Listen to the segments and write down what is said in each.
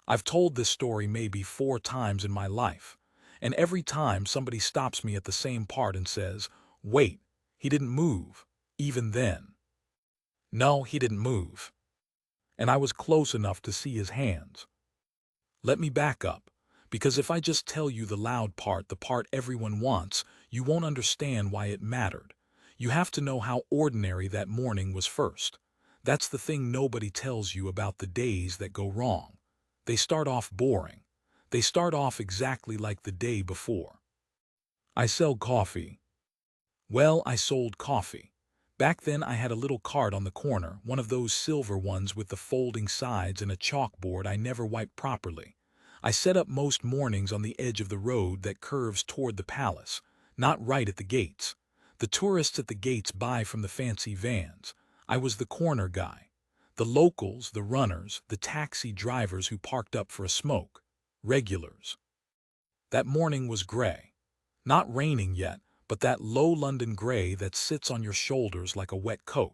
I've told this story maybe 4 times in my life, and every time somebody stops me at the same part and says, "Wait, he didn't move, even then." No, he didn't move. And I was close enough to see his hands. Let me back up, because if I just tell you the loud part, the part everyone wants, you won't understand why it mattered. You have to know how ordinary that morning was first. That's the thing nobody tells you about the days that go wrong. They start off boring. They start off exactly like the day before. I sell coffee. Well, I sold coffee. Back then I had a little cart on the corner, one of those silver ones with the folding sides and a chalkboard I never wiped properly. I set up most mornings on the edge of the road that curves toward the palace, not right at the gates. The tourists at the gates buy from the fancy vans. I was the corner guy. The locals, the runners, the taxi drivers who parked up for a smoke. Regulars. That morning was gray. Not raining yet, but that low London gray that sits on your shoulders like a wet coat.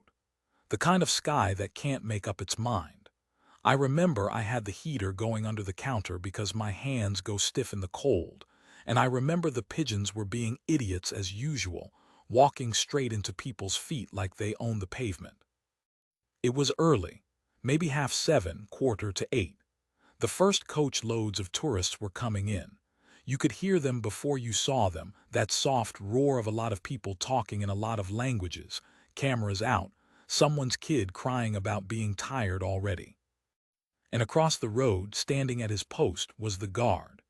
The kind of sky that can't make up its mind. I remember I had the heater going under the counter because my hands go stiff in the cold, and I remember the pigeons were being idiots as usual, walking straight into people's feet like they owned the pavement. It was early, maybe half 7, quarter to 8. The first coach loads of tourists were coming in. You could hear them before you saw them, that soft roar of a lot of people talking in a lot of languages, cameras out, someone's kid crying about being tired already. And across the road, standing at his post, was the guard.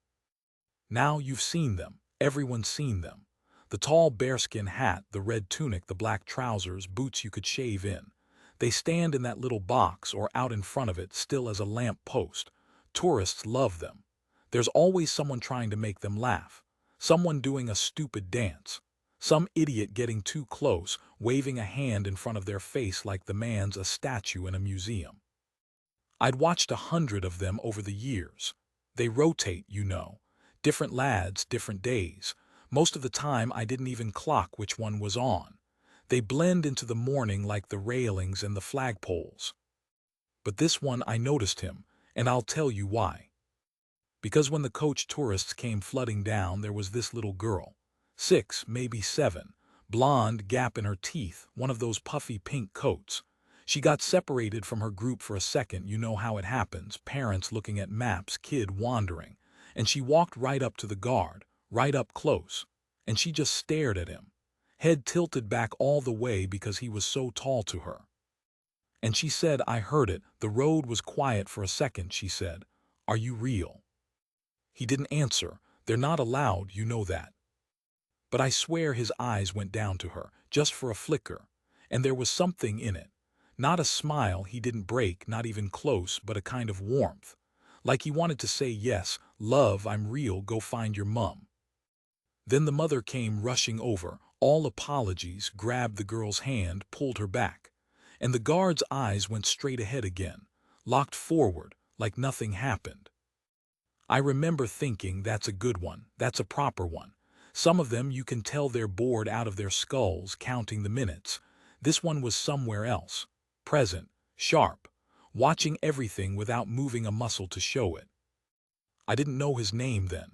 Now you've seen them. Everyone's seen them. The tall bearskin hat, the red tunic, the black trousers, boots you could shave in. They stand in that little box or out in front of it, still as a lamp post. Tourists love them. There's always someone trying to make them laugh. Someone doing a stupid dance. Some idiot getting too close, waving a hand in front of their face like the man's a statue in a museum. I'd watched 100 of them over the years. They rotate, you know. Different lads, different days. Most of the time I didn't even clock which one was on. They blend into the morning like the railings and the flagpoles. But this one, I noticed him, and I'll tell you why. Because when the coach tourists came flooding down, there was this little girl. 6, maybe 7. Blonde, gap in her teeth, one of those puffy pink coats. She got separated from her group for a second, you know how it happens, parents looking at maps, kid wandering. And she walked right up to the guard, right up close. And she just stared at him. Head tilted back all the way because he was so tall to her. And she said, I heard it, the road was quiet for a second, she said. Are you real? He didn't answer. They're not allowed, you know that. But I swear his eyes went down to her, just for a flicker. And there was something in it. Not a smile he didn't break, not even close, but a kind of warmth. Like he wanted to say, yes, love, I'm real, go find your mum. Then the mother came rushing over, all apologies, grabbed the girl's hand, pulled her back. And the guard's eyes went straight ahead again, locked forward, like nothing happened. I remember thinking, that's a good one, that's a proper one. Some of them you can tell they're bored out of their skulls, counting the minutes. This one was somewhere else, present, sharp, watching everything without moving a muscle to show it. I didn't know his name then.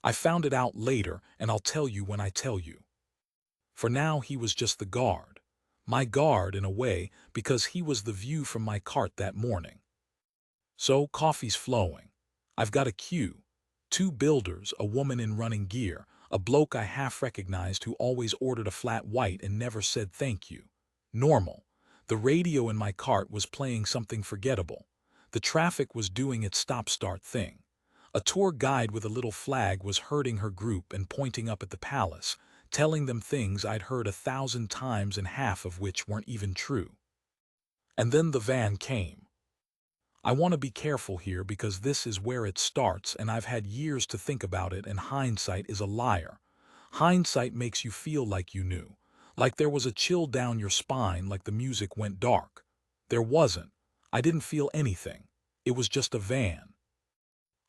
I found it out later, and I'll tell you when I tell you. For now he was just the guard. My guard, in a way, because he was the view from my cart that morning. So, coffee's flowing. I've got a queue. 2 builders, a woman in running gear, a bloke I half recognized who always ordered a flat white and never said thank you. Normal. The radio in my cart was playing something forgettable. The traffic was doing its stop-start thing. A tour guide with a little flag was herding her group and pointing up at the palace, telling them things I'd heard 1,000 times and half of which weren't even true. And then the van came. I want to be careful here because this is where it starts and I've had years to think about it, and hindsight is a liar. Hindsight makes you feel like you knew, like there was a chill down your spine, like the music went dark. There wasn't. I didn't feel anything. It was just a van.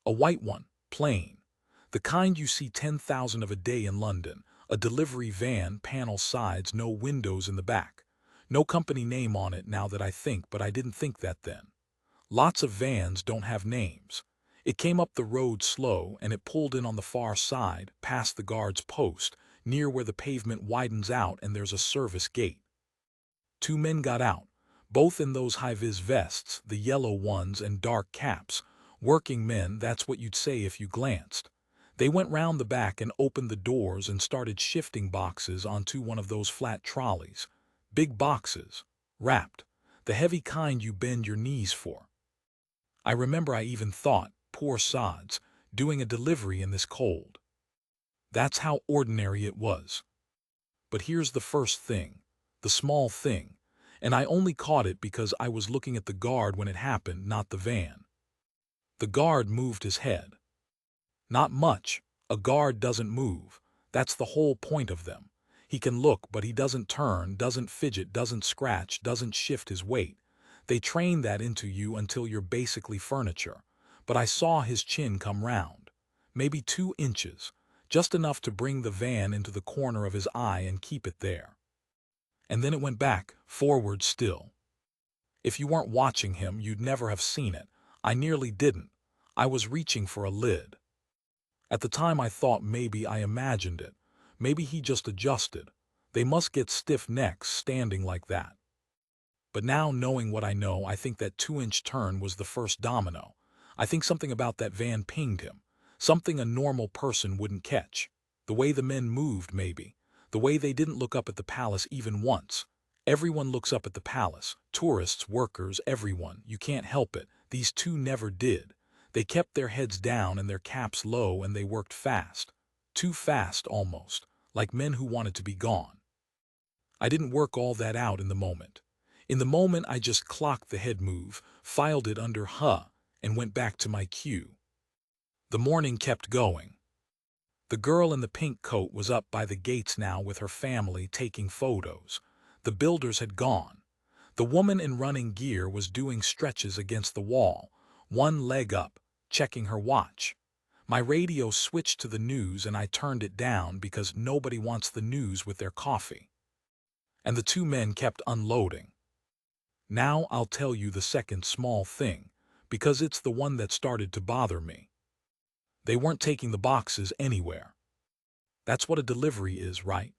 A white one, plain. The kind you see 10,000 of a day in London. A delivery van, panel sides, no windows in the back. No company name on it now that I think, but I didn't think that then. Lots of vans don't have names. It came up the road slow, and it pulled in on the far side, past the guard's post, near where the pavement widens out and there's a service gate. Two men got out, both in those high-vis vests, the yellow ones, and dark caps. Working men, that's what you'd say if you glanced. They went round the back and opened the doors and started shifting boxes onto one of those flat trolleys. Big boxes, wrapped, the heavy kind you bend your knees for. I remember I even thought, poor sods, doing a delivery in this cold. That's how ordinary it was. But here's the first thing, the small thing, and I only caught it because I was looking at the guard when it happened, not the van. The guard moved his head. Not much. A guard doesn't move. That's the whole point of them. He can look, but he doesn't turn, doesn't fidget, doesn't scratch, doesn't shift his weight. They train that into you until you're basically furniture. But I saw his chin come round. Maybe 2 inches. Just enough to bring the van into the corner of his eye and keep it there. And then it went back, forward still. If you weren't watching him, you'd never have seen it. I nearly didn't. I was reaching for a lid. At the time I thought maybe I imagined it. Maybe he just adjusted. They must get stiff necks standing like that. But now, knowing what I know, I think that 2-inch turn was the first domino. I think something about that van pinged him. Something a normal person wouldn't catch. The way the men moved, maybe. The way they didn't look up at the palace even once. Everyone looks up at the palace. Tourists, workers, everyone. You can't help it. These two never did. They kept their heads down and their caps low, and they worked fast. Too fast, almost. Like men who wanted to be gone. I didn't work all that out in the moment. In the moment, I just clocked the head move, filed it under and went back to my queue. The morning kept going. The girl in the pink coat was up by the gates now with her family taking photos. The builders had gone. The woman in running gear was doing stretches against the wall, one leg up, checking her watch. My radio switched to the news and I turned it down because nobody wants the news with their coffee. And the 2 men kept unloading. Now I'll tell you the second small thing, because it's the one that started to bother me. They weren't taking the boxes anywhere. That's what a delivery is, right?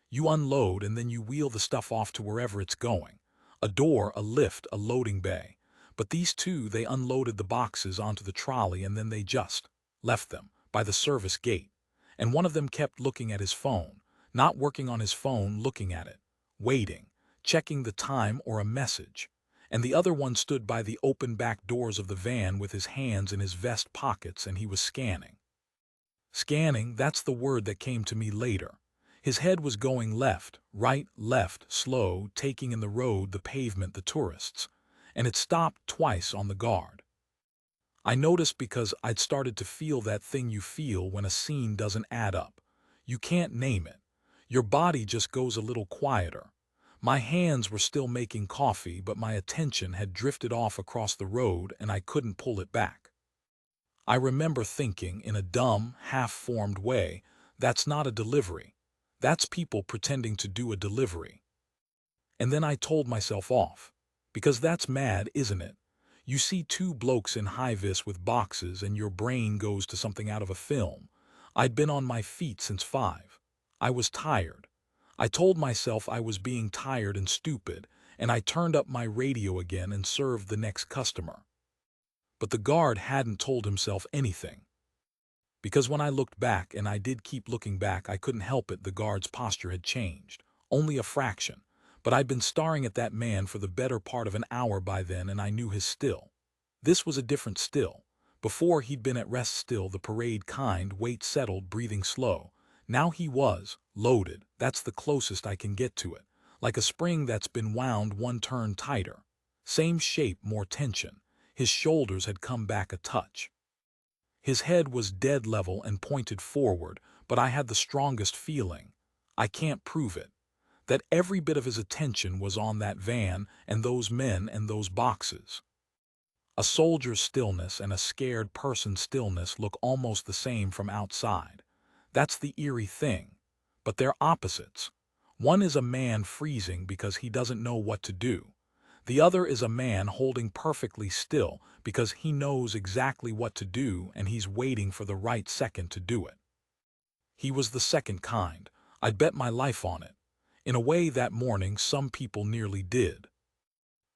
You unload and then you wheel the stuff off to wherever it's going. A door, a lift, a loading bay. But these two, they unloaded the boxes onto the trolley and then they just left them by the service gate. And one of them kept looking at his phone, not working on his phone, looking at it, waiting, checking the time or a message. And the other one stood by the open back doors of the van with his hands in his vest pockets, and he was scanning. Scanning, that's the word that came to me later. His head was going left, right, left, slow, taking in the road, the pavement, the tourists. And it stopped twice on the guard. I noticed because I'd started to feel that thing you feel when a scene doesn't add up. You can't name it. Your body just goes a little quieter. My hands were still making coffee, but my attention had drifted off across the road and I couldn't pull it back. I remember thinking, in a dumb, half-formed way, that's not a delivery. That's people pretending to do a delivery. And then I told myself off. Because that's mad, isn't it? You see 2 blokes in high-vis with boxes and your brain goes to something out of a film. I'd been on my feet since 5. I was tired. I told myself I was being tired and stupid, and I turned up my radio again and served the next customer. But the guard hadn't told himself anything. Because when I looked back, and I did keep looking back, I couldn't help it, the guard's posture had changed. Only a fraction. But I'd been staring at that man for the better part of an hour by then, and I knew his still. This was a different still. Before, he'd been at rest still, the parade kind, weight settled, breathing slow. Now he was loaded. That's the closest I can get to it. Like a spring that's been wound 1 turn tighter. Same shape, more tension. His shoulders had come back a touch. His head was dead level and pointed forward, but I had the strongest feeling. I can't prove it. That every bit of his attention was on that van and those men and those boxes. A soldier's stillness and a scared person's stillness look almost the same from outside. That's the eerie thing. But they're opposites. One is a man freezing because he doesn't know what to do. The other is a man holding perfectly still because he knows exactly what to do and he's waiting for the right second to do it. He was the second kind. I'd bet my life on it. In a way, that morning some people nearly did.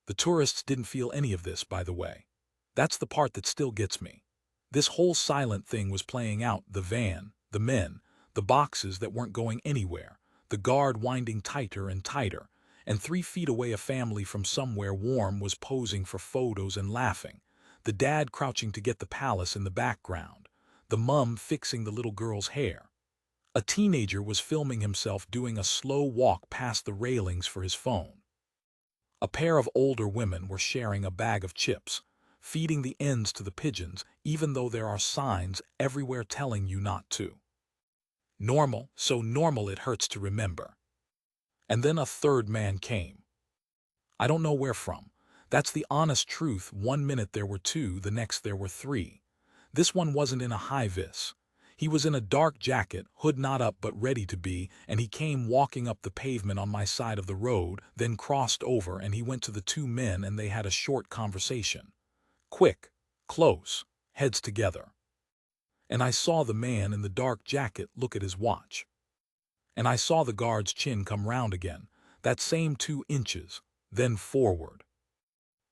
The tourists didn't feel any of this, by the way. That's the part that still gets me. This whole silent thing was playing out: the van, the men, the boxes that weren't going anywhere, the guard winding tighter and tighter, and 3 feet away a family from somewhere warm was posing for photos and laughing, the dad crouching to get the palace in the background, the mum fixing the little girl's hair. A teenager was filming himself doing a slow walk past the railings for his phone. A pair of older women were sharing a bag of chips, feeding the ends to the pigeons, even though there are signs everywhere telling you not to. Normal, so normal it hurts to remember. And then a third man came. I don't know where from. That's the honest truth. 1 minute there were 2, the next there were 3. This one wasn't in a high-vis. He was in a dark jacket, hood not up but ready to be, and he came walking up the pavement on my side of the road, then crossed over and he went to the 2 men and they had a short conversation. Quick, close, heads together. And I saw the man in the dark jacket look at his watch. And I saw the guard's chin come round again, that same 2 inches, then forward.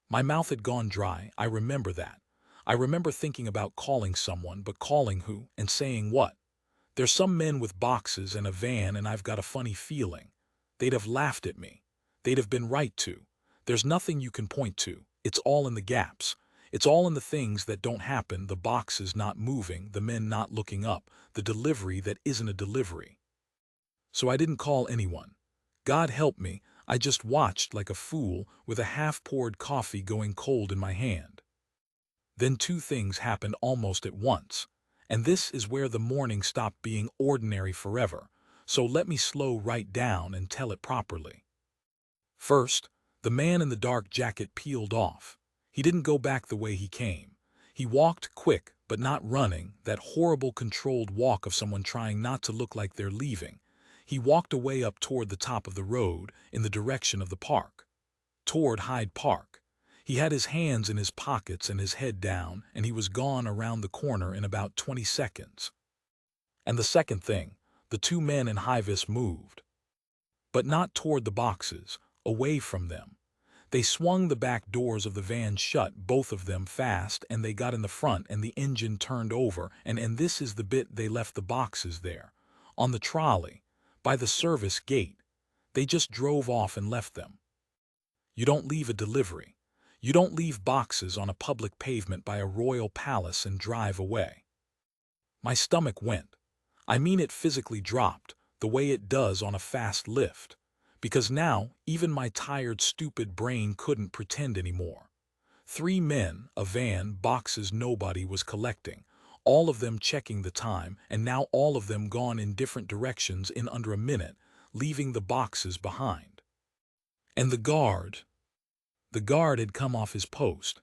My mouth had gone dry, I remember that. I remember thinking about calling someone, but calling who and saying what? There's some men with boxes and a van and I've got a funny feeling. They'd have laughed at me. They'd have been right to. There's nothing you can point to. It's all in the gaps. It's all in the things that don't happen, the boxes not moving, the men not looking up, the delivery that isn't a delivery. So I didn't call anyone. God help me, I just watched like a fool with a half-poured coffee going cold in my hand. Then 2 things happened almost at once, and this is where the morning stopped being ordinary forever, so let me slow right down and tell it properly. First, the man in the dark jacket peeled off. He didn't go back the way he came. He walked quick, but not running, that horrible controlled walk of someone trying not to look like they're leaving. He walked away up toward the top of the road, in the direction of the park. Toward Hyde Park. He had his hands in his pockets and his head down, and he was gone around the corner in about 20 seconds. And the second thing, the 2 men in high-vis moved. But not toward the boxes, away from them. They swung the back doors of the van shut, both of them fast, and they got in the front and the engine turned over, and this is the bit, they left the boxes there. On the trolley, by the service gate. They just drove off and left them. You don't leave a delivery. You don't leave boxes on a public pavement by a royal palace and drive away. My stomach went. I mean, it physically dropped, the way it does on a fast lift. Because now, even my tired, stupid brain couldn't pretend anymore. 3 men, a van, boxes nobody was collecting, all of them checking the time, and now all of them gone in different directions in under a minute, leaving the boxes behind. And the guard had come off his post.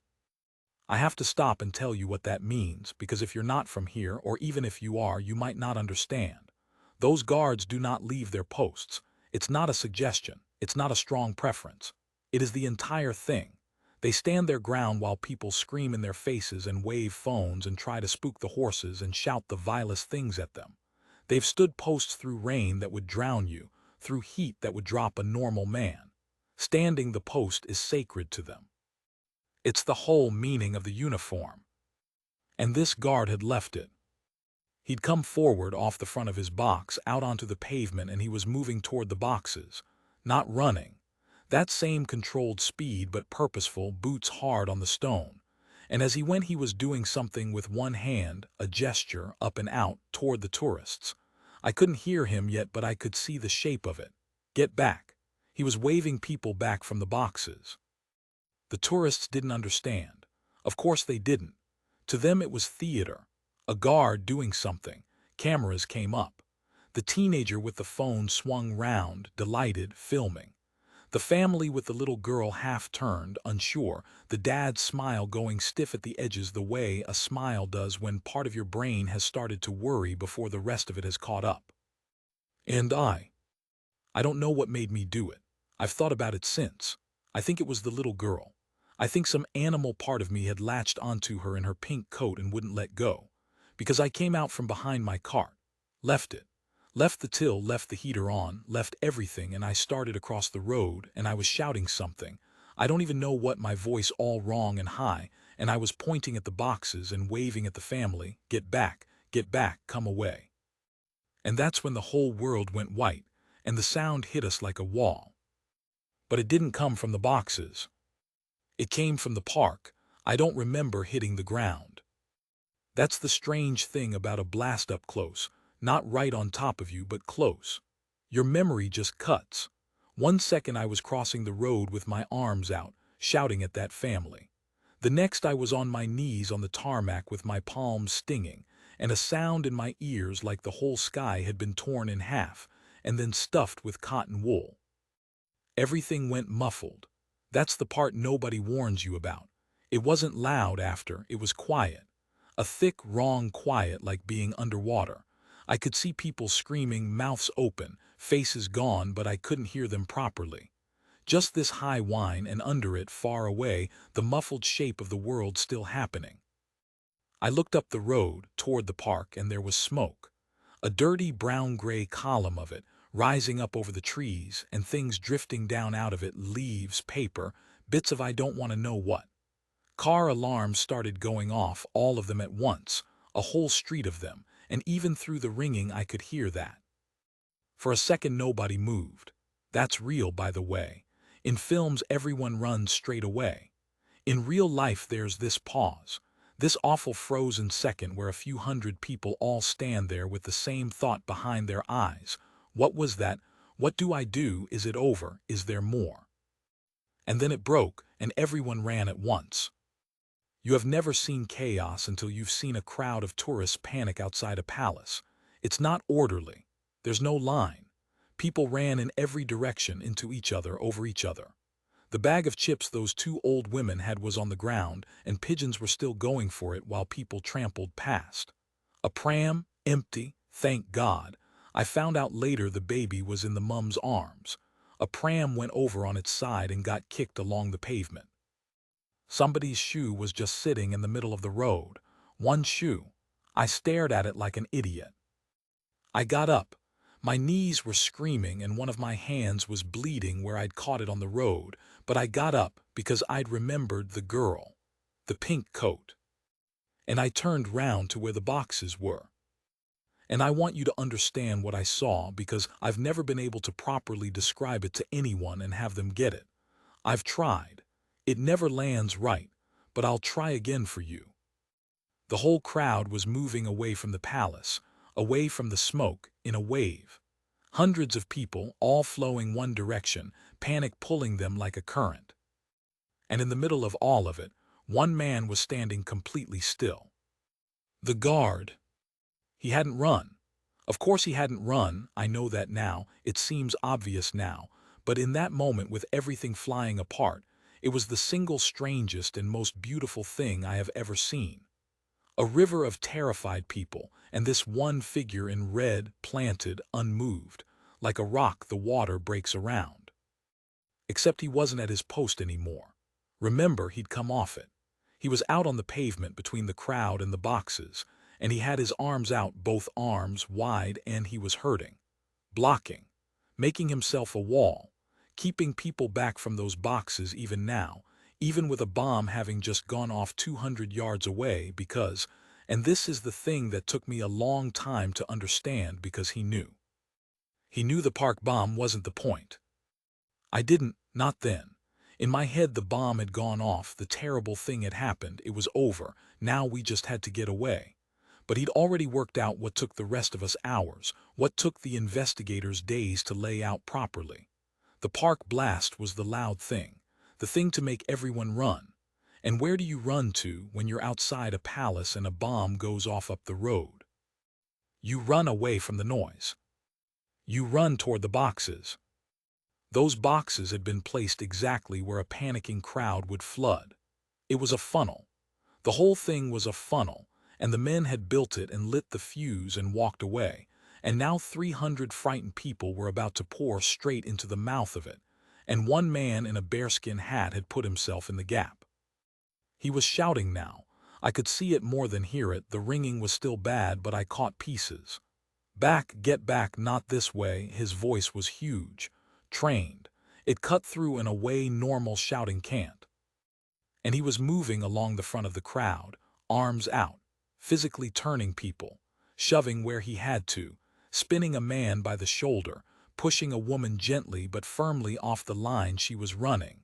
I have to stop and tell you what that means, because if you're not from here, or even if you are, you might not understand. Those guards do not leave their posts. It's not a suggestion. It's not a strong preference. It is the entire thing. They stand their ground while people scream in their faces and wave phones and try to spook the horses and shout the vilest things at them. They've stood posts through rain that would drown you, through heat that would drop a normal man. Standing the post is sacred to them. It's the whole meaning of the uniform. And this guard had left it. He'd come forward off the front of his box out onto the pavement and he was moving toward the boxes, not running. That same controlled speed but purposeful, boots hard on the stone. And as he went he was doing something with one hand, a gesture up and out toward the tourists. I couldn't hear him yet but I could see the shape of it. Get back. He was waving people back from the boxes. The tourists didn't understand. Of course they didn't. To them it was theater. A guard doing something. Cameras came up. The teenager with the phone swung round, delighted, filming. The family with the little girl half-turned, unsure, the dad's smile going stiff at the edges the way a smile does when part of your brain has started to worry before the rest of it has caught up. And I don't know what made me do it. I've thought about it since. I think it was the little girl. I think some animal part of me had latched onto her in her pink coat and wouldn't let go. Because I came out from behind my cart, left it, left the till, left the heater on, left everything, and I started across the road, and I was shouting something. I don't even know what, my voice all wrong and high, and I was pointing at the boxes and waving at the family, get back, come away. And that's when the whole world went white, and the sound hit us like a wall. But it didn't come from the boxes. It came from the park. I don't remember hitting the ground. That's the strange thing about a blast up close, not right on top of you, but close. Your memory just cuts. 1 second I was crossing the road with my arms out, shouting at that family. The next I was on my knees on the tarmac with my palms stinging, and a sound in my ears like the whole sky had been torn in half, and then stuffed with cotton wool. Everything went muffled. That's the part nobody warns you about. It wasn't loud after, it was quiet. A thick, wrong quiet like being underwater. I could see people screaming, mouths open, faces gone, but I couldn't hear them properly. Just this high whine, and under it, far away, the muffled shape of the world still happening. I looked up the road, toward the park, and there was smoke. A dirty brown-gray column of it, rising up over the trees, and things drifting down out of it, leaves, paper, bits of I don't want to know what. Car alarms started going off, all of them at once, a whole street of them, and even through the ringing I could hear that. For a second nobody moved. That's real, by the way. In films everyone runs straight away. In real life there's this pause, this awful frozen second where a few hundred people all stand there with the same thought behind their eyes. What was that? What do I do? Is it over? Is there more? And then it broke, and everyone ran at once. You have never seen chaos until you've seen a crowd of tourists panic outside a palace. It's not orderly. There's no line. People ran in every direction, into each other, over each other. The bag of chips those two old women had was on the ground, and pigeons were still going for it while people trampled past. A pram, empty, thank God. I found out later the baby was in the mum's arms. A pram went over on its side and got kicked along the pavement. Somebody's shoe was just sitting in the middle of the road. One shoe. I stared at it like an idiot. I got up. My knees were screaming and one of my hands was bleeding where I'd caught it on the road, but I got up because I'd remembered the girl, the pink coat. And I turned round to where the boxes were. And I want you to understand what I saw because I've never been able to properly describe it to anyone and have them get it. I've tried. It never lands right, but I'll try again for you. The whole crowd was moving away from the palace, away from the smoke, in a wave. Hundreds of people, all flowing one direction, panic pulling them like a current. And in the middle of all of it, one man was standing completely still. The guard. He hadn't run. Of course he hadn't run, I know that now, it seems obvious now, but in that moment with everything flying apart, it was the single strangest and most beautiful thing I have ever seen. A river of terrified people, and this one figure in red, planted, unmoved, like a rock the water breaks around. Except he wasn't at his post anymore. Remember, he'd come off it. He was out on the pavement between the crowd and the boxes, and he had his arms out, both arms wide, and he was hurting, blocking, making himself a wall, keeping people back from those boxes even now, even with a bomb having just gone off 200 yards away because, and this is the thing that took me a long time to understand because he knew. He knew the park bomb wasn't the point. I didn't, not then. In my head the bomb had gone off, the terrible thing had happened, it was over, now we just had to get away. But he'd already worked out what took the rest of us hours, what took the investigators days to lay out properly. The park blast was the loud thing, the thing to make everyone run. And where do you run to when you're outside a palace and a bomb goes off up the road? You run away from the noise. You run toward the boxes. Those boxes had been placed exactly where a panicking crowd would flood. It was a funnel. The whole thing was a funnel, and the men had built it and lit the fuse and walked away, and now 300 frightened people were about to pour straight into the mouth of it, and one man in a bearskin hat had put himself in the gap. He was shouting now. I could see it more than hear it. The ringing was still bad, but I caught pieces. Back, get back, not this way. His voice was huge, trained. It cut through in a way normal shouting can't. And he was moving along the front of the crowd, arms out, physically turning people, shoving where he had to, spinning a man by the shoulder, pushing a woman gently but firmly off the line she was running,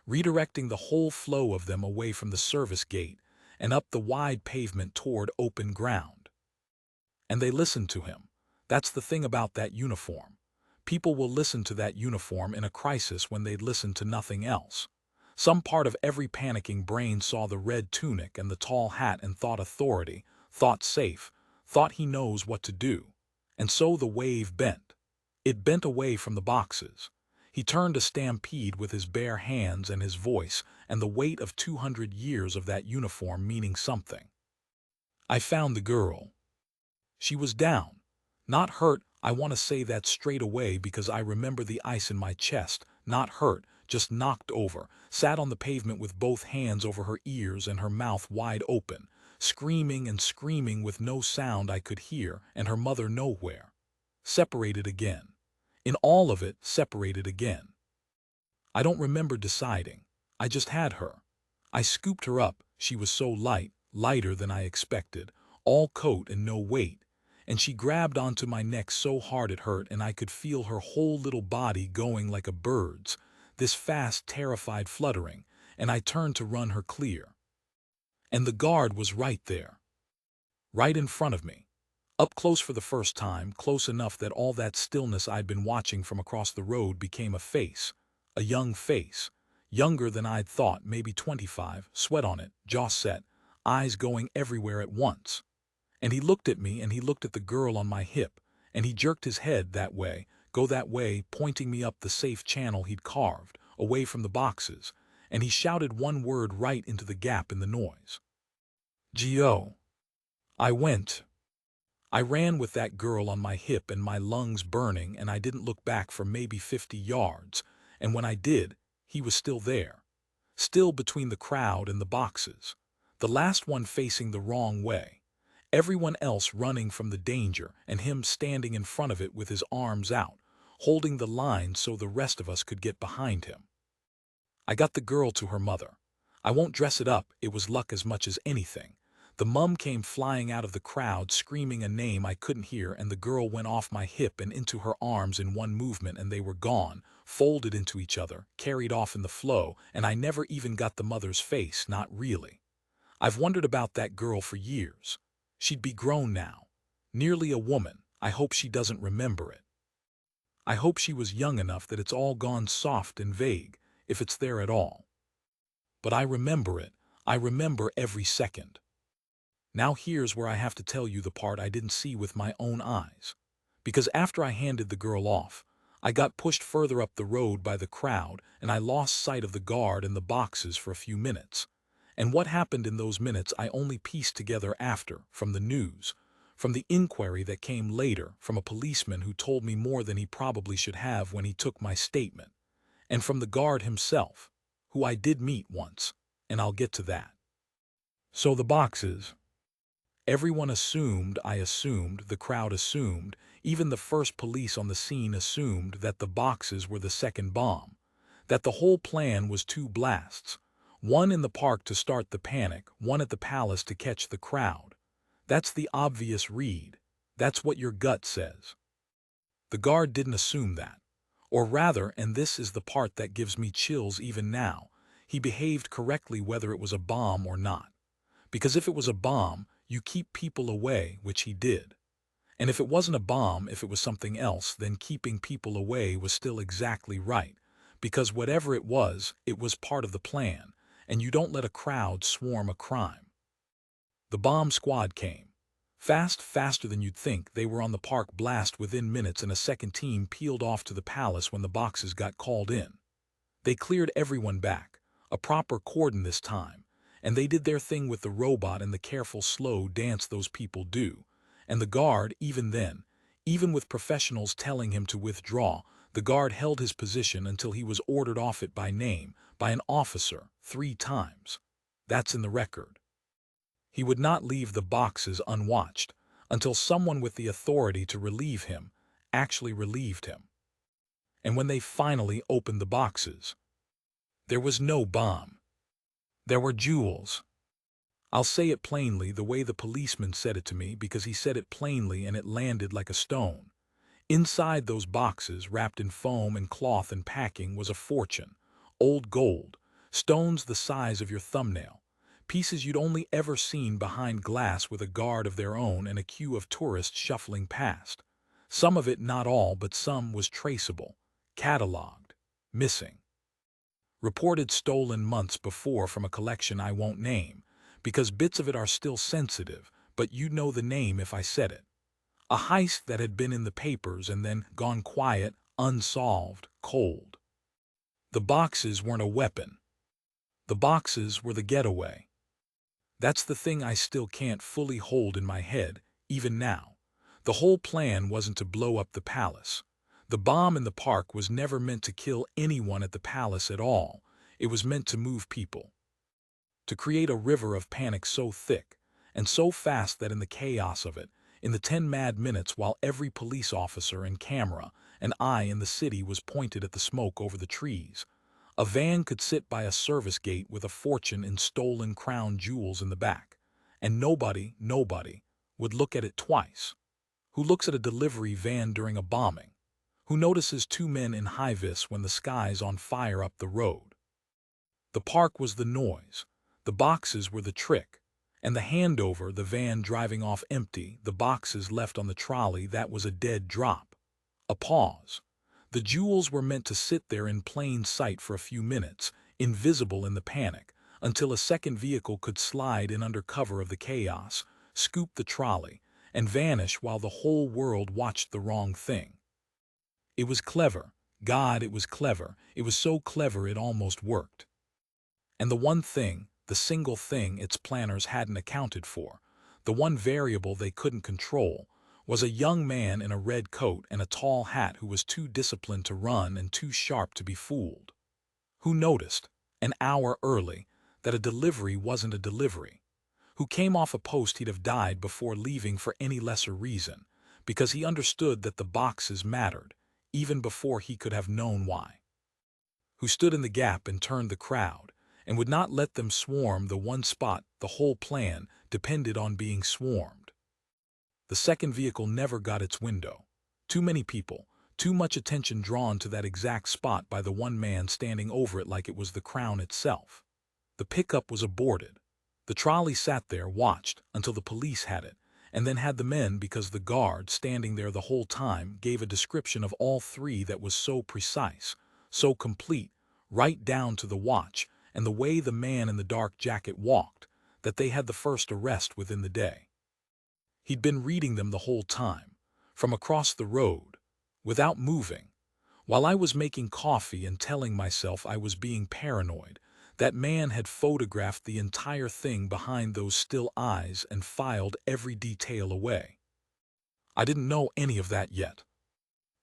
redirecting the whole flow of them away from the service gate and up the wide pavement toward open ground. And they listened to him. That's the thing about that uniform. People will listen to that uniform in a crisis when they'd listen to nothing else. Some part of every panicking brain saw the red tunic and the tall hat and thought authority, thought safe, thought he knows what to do. And so the wave bent. It bent away from the boxes. He turned to stampede with his bare hands and his voice and the weight of 200 years of that uniform meaning something. I found the girl. She was down. Not hurt, I want to say that straight away because I remember the ice in my chest. Not hurt, just knocked over, sat on the pavement with both hands over her ears and her mouth wide open, screaming and screaming with no sound I could hear, and her mother nowhere. Separated again. In all of it, separated again. I don't remember deciding. I just had her. I scooped her up. She was so light, lighter than I expected, all coat and no weight, and she grabbed onto my neck so hard it hurt, and I could feel her whole little body going like a bird's, this fast, terrified fluttering, and I turned to run her clear. And the guard was right there. Right in front of me. Up close for the first time, close enough that all that stillness I'd been watching from across the road became a face. A young face. Younger than I'd thought, maybe 25, sweat on it, jaw set, eyes going everywhere at once. And he looked at me and he looked at the girl on my hip, and he jerked his head that way, go that way, pointing me up the safe channel he'd carved, away from the boxes, and he shouted one word right into the gap in the noise. G.O. I went. I ran with that girl on my hip and my lungs burning, and I didn't look back for maybe 50 yards, and when I did, he was still there. Still between the crowd and the boxes. The last one facing the wrong way. Everyone else running from the danger, and him standing in front of it with his arms out, holding the line so the rest of us could get behind him. I got the girl to her mother. I won't dress it up, it was luck as much as anything. The mum came flying out of the crowd screaming a name I couldn't hear, and the girl went off my hip and into her arms in one movement, and they were gone, folded into each other, carried off in the flow, and I never even got the mother's face, not really. I've wondered about that girl for years. She'd be grown now. Nearly a woman. I hope she doesn't remember it. I hope she was young enough that it's all gone soft and vague, if it's there at all. But I remember it. I remember every second. Now here's where I have to tell you the part I didn't see with my own eyes. Because after I handed the girl off, I got pushed further up the road by the crowd, and I lost sight of the guard and the boxes for a few minutes. And what happened in those minutes I only pieced together after, from the news, from the inquiry that came later, from a policeman who told me more than he probably should have when he took my statement, and from the guard himself, who I did meet once, and I'll get to that. So the boxes. Everyone assumed, I assumed, the crowd assumed, even the first police on the scene assumed that the boxes were the second bomb, that the whole plan was two blasts, one in the park to start the panic, one at the palace to catch the crowd. That's the obvious read. That's what your gut says. The guard didn't assume that. Or rather, and this is the part that gives me chills even now, he behaved correctly whether it was a bomb or not. Because if it was a bomb, you keep people away, which he did. And if it wasn't a bomb, if it was something else, then keeping people away was still exactly right. Because whatever it was part of the plan, and you don't let a crowd swarm a crime. The bomb squad came. Fast, faster than you'd think. They were on the park blast within minutes, and a second team peeled off to the palace when the boxes got called in. They cleared everyone back, a proper cordon this time. And they did their thing with the robot and the careful, slow dance those people do. And the guard, even then, even with professionals telling him to withdraw, The guard held his position until he was ordered off it by name, by an officer, 3 times. That's in the record. He would not leave the boxes unwatched until someone with the authority to relieve him actually relieved him. And when they finally opened the boxes, there was no bomb. There were jewels. I'll say it plainly the way the policeman said it to me, because he said it plainly and it landed like a stone. Inside those boxes, wrapped in foam and cloth and packing, was a fortune. Old gold, stones the size of your thumbnail, pieces you'd only ever seen behind glass with a guard of their own and a queue of tourists shuffling past. Some of it, not all, but some, was traceable, catalogued, missing. Reported stolen months before from a collection I won't name, because bits of it are still sensitive, but you'd know the name if I said it. A heist that had been in the papers and then gone quiet, unsolved, cold. The boxes weren't a weapon. The boxes were the getaway. That's the thing I still can't fully hold in my head, even now. The whole plan wasn't to blow up the palace. The bomb in the park was never meant to kill anyone at the palace at all. It was meant to move people. To create a river of panic so thick and so fast that in the chaos of it, in the 10 mad minutes while every police officer and camera and eye in the city was pointed at the smoke over the trees, a van could sit by a service gate with a fortune in stolen crown jewels in the back, and nobody would look at it twice. Who looks at a delivery van during a bombing? Who notices 2 men in high-vis when the sky's on fire up the road? The park was the noise, the boxes were the trick, and the handover, the van driving off empty, the boxes left on the trolley, that was a dead drop. A pause. The jewels were meant to sit there in plain sight for a few minutes, invisible in the panic, until a second vehicle could slide in under cover of the chaos, scoop the trolley, and vanish while the whole world watched the wrong thing. It was clever. God, it was clever. It was so clever it almost worked. And the one thing, the single thing its planners hadn't accounted for, the one variable they couldn't control, was a young man in a red coat and a tall hat who was too disciplined to run and too sharp to be fooled. Who noticed, an hour early, that a delivery wasn't a delivery. Who came off a post he'd have died before leaving for any lesser reason, because he understood that the boxes mattered, even before he could have known why. Who stood in the gap and turned the crowd, and would not let them swarm the one spot the whole plan depended on being swarmed. The second vehicle never got its window. Too many people, too much attention drawn to that exact spot by the one man standing over it like it was the crown itself. The pickup was aborted. The trolley sat there, watched, until the police had it, and then had the men, because the guard, standing there the whole time, gave a description of all 3 that was so precise, so complete, right down to the watch and the way the man in the dark jacket walked, that they had the first arrest within the day. He'd been reading them the whole time, from across the road, without moving. While I was making coffee and telling myself I was being paranoid, that man had photographed the entire thing behind those still eyes and filed every detail away. I didn't know any of that yet.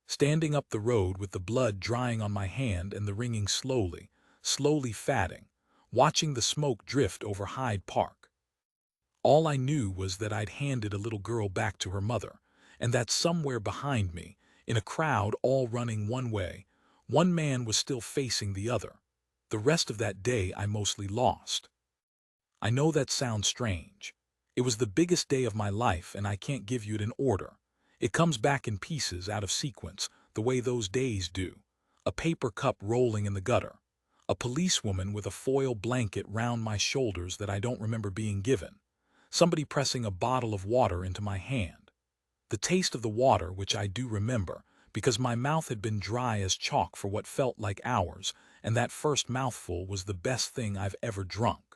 Standing up the road with the blood drying on my hand and the ringing slowly fatting, watching the smoke drift over Hyde Park. All I knew was that I'd handed a little girl back to her mother, and that somewhere behind me, in a crowd all running one way, one man was still facing the other. The rest of that day I mostly lost. I know that sounds strange. It was the biggest day of my life, and I can't give you it in order. It comes back in pieces, out of sequence, the way those days do. A paper cup rolling in the gutter. A policewoman with a foil blanket round my shoulders that I don't remember being given. Somebody pressing a bottle of water into my hand. The taste of the water, which I do remember, because my mouth had been dry as chalk for what felt like hours, and that first mouthful was the best thing I've ever drunk.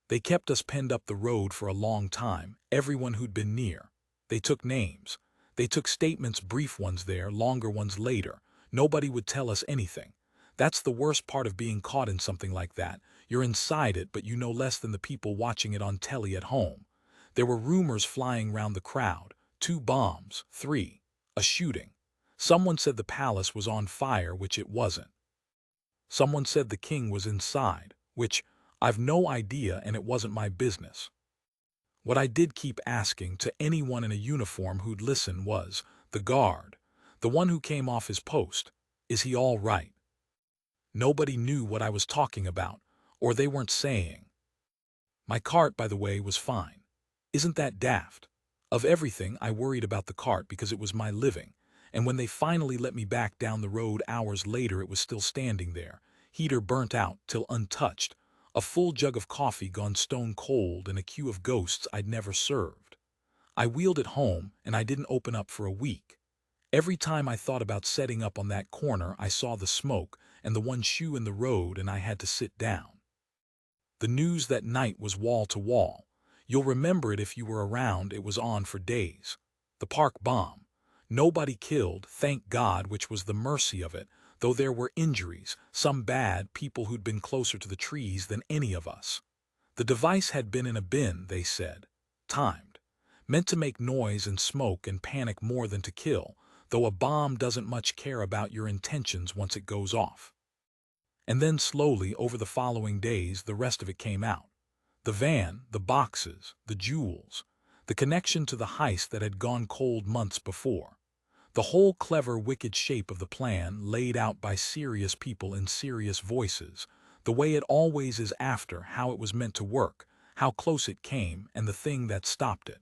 They kept us penned up the road for a long time, everyone who'd been near. They took names. They took statements, brief ones there, longer ones later. Nobody would tell us anything. That's the worst part of being caught in something like that. You're inside it, but you know less than the people watching it on telly at home. There were rumors flying round the crowd. 2 bombs, 3, a shooting. Someone said the palace was on fire, which it wasn't. Someone said the king was inside, which I've no idea and it wasn't my business. What I did keep asking to anyone in a uniform who'd listen was, the guard, the one who came off his post, is he all right? Nobody knew what I was talking about, or they weren't saying. My cart, by the way, was fine. Isn't that daft? Of everything, I worried about the cart because it was my living, and when they finally let me back down the road hours later it was still standing there, heater burnt out till untouched, a full jug of coffee gone stone cold and a queue of ghosts I'd never served. I wheeled it home and I didn't open up for a week. Every time I thought about setting up on that corner I saw the smoke and the one shoe in the road and I had to sit down. The news that night was wall to wall. You'll remember it if you were around, it was on for days. The park bomb. Nobody killed, thank God, which was the mercy of it, though there were injuries, some bad, people who'd been closer to the trees than any of us. The device had been in a bin, they said. Timed. Meant to make noise and smoke and panic more than to kill, though a bomb doesn't much care about your intentions once it goes off. And then slowly, over the following days, the rest of it came out. The van, the boxes, the jewels, the connection to the heist that had gone cold months before. The whole clever, wicked shape of the plan laid out by serious people in serious voices, the way it always is after, how it was meant to work, how close it came, and the thing that stopped it.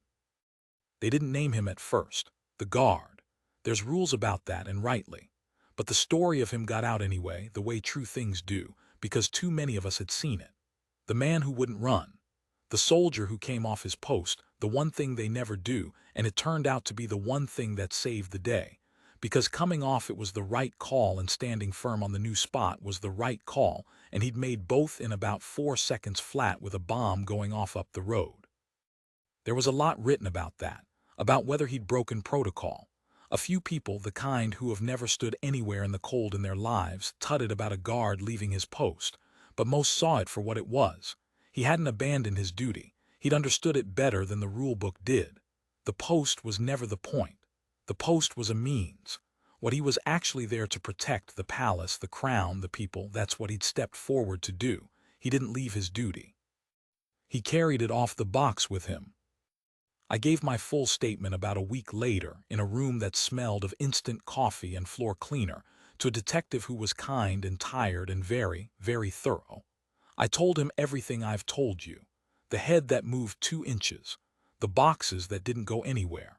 They didn't name him at first, the guard. There's rules about that, and rightly. But the story of him got out anyway, the way true things do, because too many of us had seen it. The man who wouldn't run. The soldier who came off his post, the one thing they never do, and it turned out to be the one thing that saved the day. Because coming off it was the right call and standing firm on the new spot was the right call, and he'd made both in about 4 seconds flat with a bomb going off up the road. There was a lot written about that, about whether he'd broken protocol. A few people, the kind who have never stood anywhere in the cold in their lives, tutted about a guard leaving his post, but most saw it for what it was. He hadn't abandoned his duty. He'd understood it better than the rule book did. The post was never the point. The post was a means. What he was actually there to protect, the palace, the crown, the people, that's what he'd stepped forward to do. He didn't leave his duty. He carried it off the box with him. I gave my full statement about a week later, in a room that smelled of instant coffee and floor cleaner, to a detective who was kind and tired and very, very thorough. I told him everything I've told you. The head that moved 2 inches. The boxes that didn't go anywhere.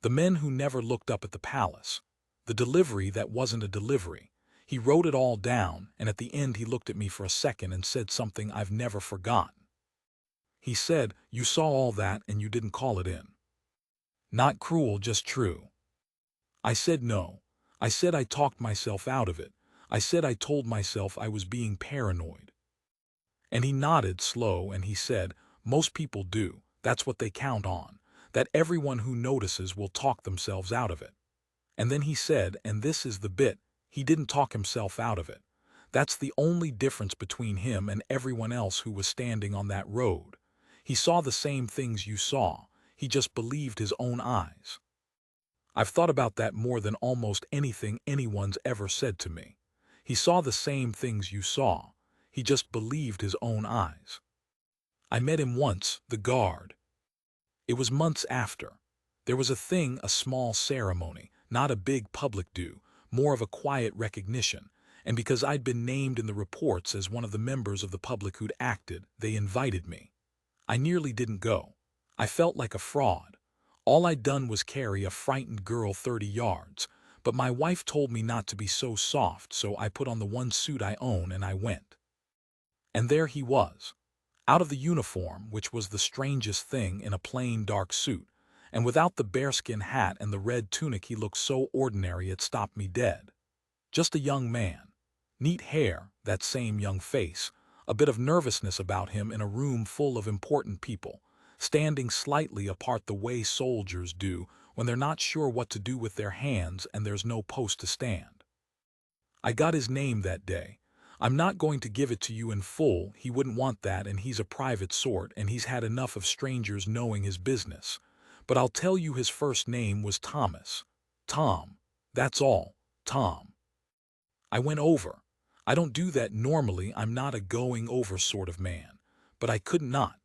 The men who never looked up at the palace. The delivery that wasn't a delivery. He wrote it all down, and at the end he looked at me for a second and said something I've never forgotten. He said, "You saw all that and you didn't call it in." Not cruel, just true. I said no. I said I talked myself out of it. I said I told myself I was being paranoid. And he nodded slow and he said, "Most people do. That's what they count on. That everyone who notices will talk themselves out of it." And then he said, and this is the bit, he didn't talk himself out of it. That's the only difference between him and everyone else who was standing on that road. He saw the same things you saw. He just believed his own eyes. I've thought about that more than almost anything anyone's ever said to me. He saw the same things you saw. He just believed his own eyes. I met him once, the guard. It was months after. There was a thing, a small ceremony, not a big public do, more of a quiet recognition, and because I'd been named in the reports as one of the members of the public who'd acted, they invited me. I nearly didn't go. I felt like a fraud. All I'd done was carry a frightened girl 30 yards, but my wife told me not to be so soft, so I put on the one suit I own and I went. And there he was, out of the uniform, which was the strangest thing, in a plain dark suit, and without the bearskin hat and the red tunic he looked so ordinary it stopped me dead. Just a young man. Neat hair, that same young face, a bit of nervousness about him in a room full of important people, standing slightly apart the way soldiers do when they're not sure what to do with their hands and there's no post to stand. I got his name that day. I'm not going to give it to you in full, he wouldn't want that, and he's a private sort and he's had enough of strangers knowing his business. But I'll tell you his first name was Thomas. Tom. That's all, Tom. I went over. I don't do that normally, I'm not a going over sort of man. But I could not.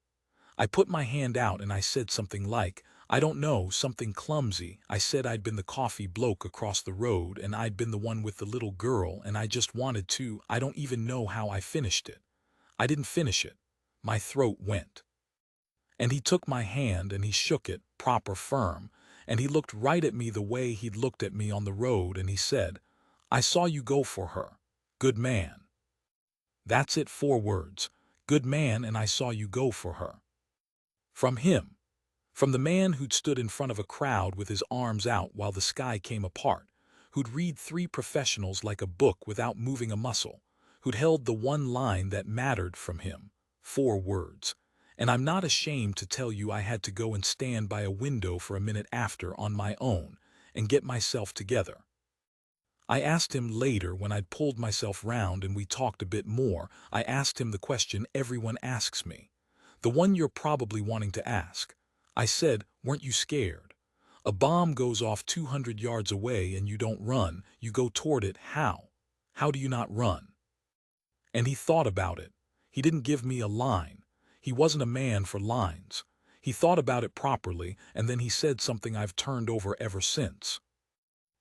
I put my hand out and I said something like, I don't know, something clumsy. I said I'd been the coffee bloke across the road and I'd been the one with the little girl and I just wanted to, I don't even know how I finished it. I didn't finish it. My throat went. And he took my hand and he shook it, proper firm, and he looked right at me the way he'd looked at me on the road and he said, I saw you go for her. Good man. That's it, 4 words. Good man, and I saw you go for her. From him. From the man who'd stood in front of a crowd with his arms out while the sky came apart, who'd read 3 professionals like a book without moving a muscle, who'd held the one line that mattered from him, 4 words. And I'm not ashamed to tell you I had to go and stand by a window for a minute after on my own and get myself together. I asked him later when I'd pulled myself round and we talked a bit more, I asked him the question everyone asks me, the one you're probably wanting to ask. I said, weren't you scared? A bomb goes off 200 yards away and you don't run, you go toward it, how? How do you not run? And he thought about it. He didn't give me a line. He wasn't a man for lines. He thought about it properly, and then he said something I've turned over ever since.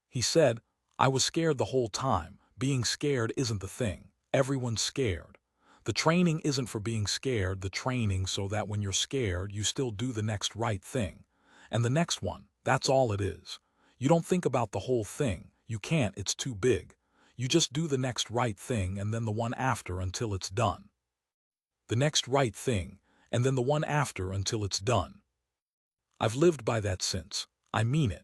He said, I was scared the whole time. Being scared isn't the thing. Everyone's scared. The training isn't for being scared, the training so that when you're scared, you still do the next right thing. And the next one, that's all it is. You don't think about the whole thing. You can't, it's too big. You just do the next right thing and then the one after until it's done. The next right thing, and then the one after until it's done. I've lived by that since. I mean it.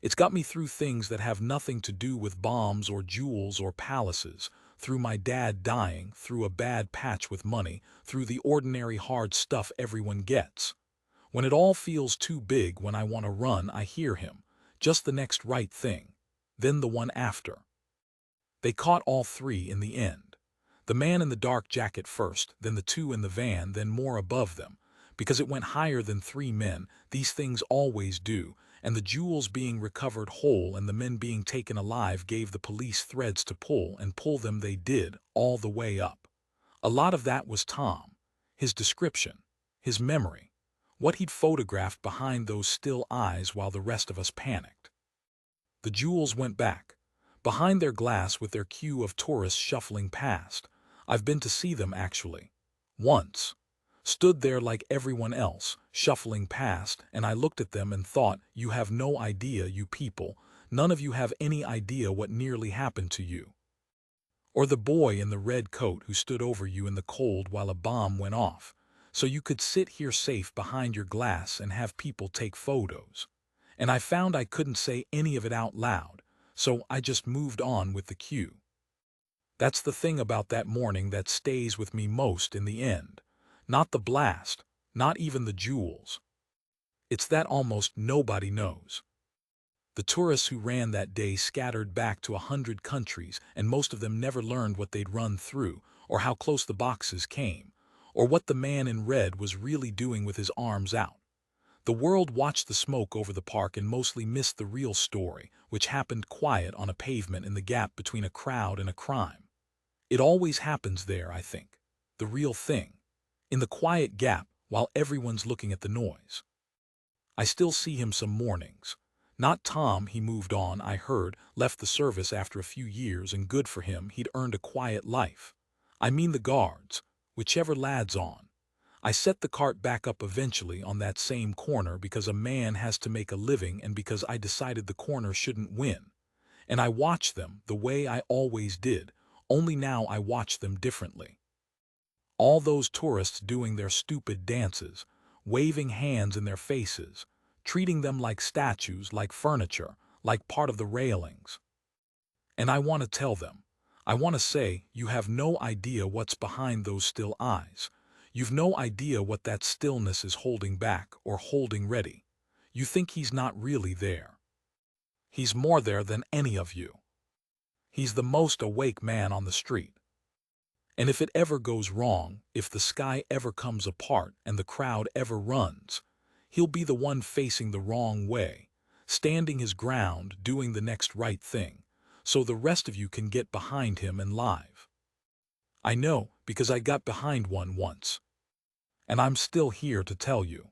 It's got me through things that have nothing to do with bombs or jewels or palaces, through my dad dying, through a bad patch with money, through the ordinary hard stuff everyone gets. When it all feels too big, when I want to run, I hear him. Just the next right thing. Then the one after. They caught all 3 in the end. The man in the dark jacket first, then the 2 in the van, then more above them. Because it went higher than 3 men, these things always do, and the jewels being recovered whole and the men being taken alive gave the police threads to pull, and pull them they did, all the way up. A lot of that was Tom. His description. His memory. What he'd photographed behind those still eyes while the rest of us panicked. The jewels went back. Behind their glass with their queue of tourists shuffling past. I've been to see them, actually. Once. Stood there like everyone else, shuffling past, and I looked at them and thought, you have no idea, you people, none of you have any idea what nearly happened to you. Or the boy in the red coat who stood over you in the cold while a bomb went off, so you could sit here safe behind your glass and have people take photos. And I found I couldn't say any of it out loud, so I just moved on with the queue. That's the thing about that morning that stays with me most in the end. Not the blast, not even the jewels. It's that almost nobody knows. The tourists who ran that day scattered back to 100 countries, and most of them never learned what they'd run through, or how close the boxes came, or what the man in red was really doing with his arms out. The world watched the smoke over the park and mostly missed the real story, which happened quiet on a pavement in the gap between a crowd and a crime. It always happens there, I think. The real thing. In the quiet gap, while everyone's looking at the noise. I still see him some mornings. Not Tom, he moved on, I heard, left the service after a few years, and good for him, he'd earned a quiet life. I mean the guards, whichever lad's on. I set the cart back up eventually on that same corner because a man has to make a living and because I decided the corner shouldn't win. And I watched them the way I always did, only now I watch them differently. All those tourists doing their stupid dances, waving hands in their faces, treating them like statues, like furniture, like part of the railings. And I want to tell them, I want to say, you have no idea what's behind those still eyes. You've no idea what that stillness is holding back or holding ready. You think he's not really there. He's more there than any of you. He's the most awake man on the street. And if it ever goes wrong, if the sky ever comes apart and the crowd ever runs, he'll be the one facing the wrong way, standing his ground, doing the next right thing, so the rest of you can get behind him and live. I know, because I got behind one once. And I'm still here to tell you.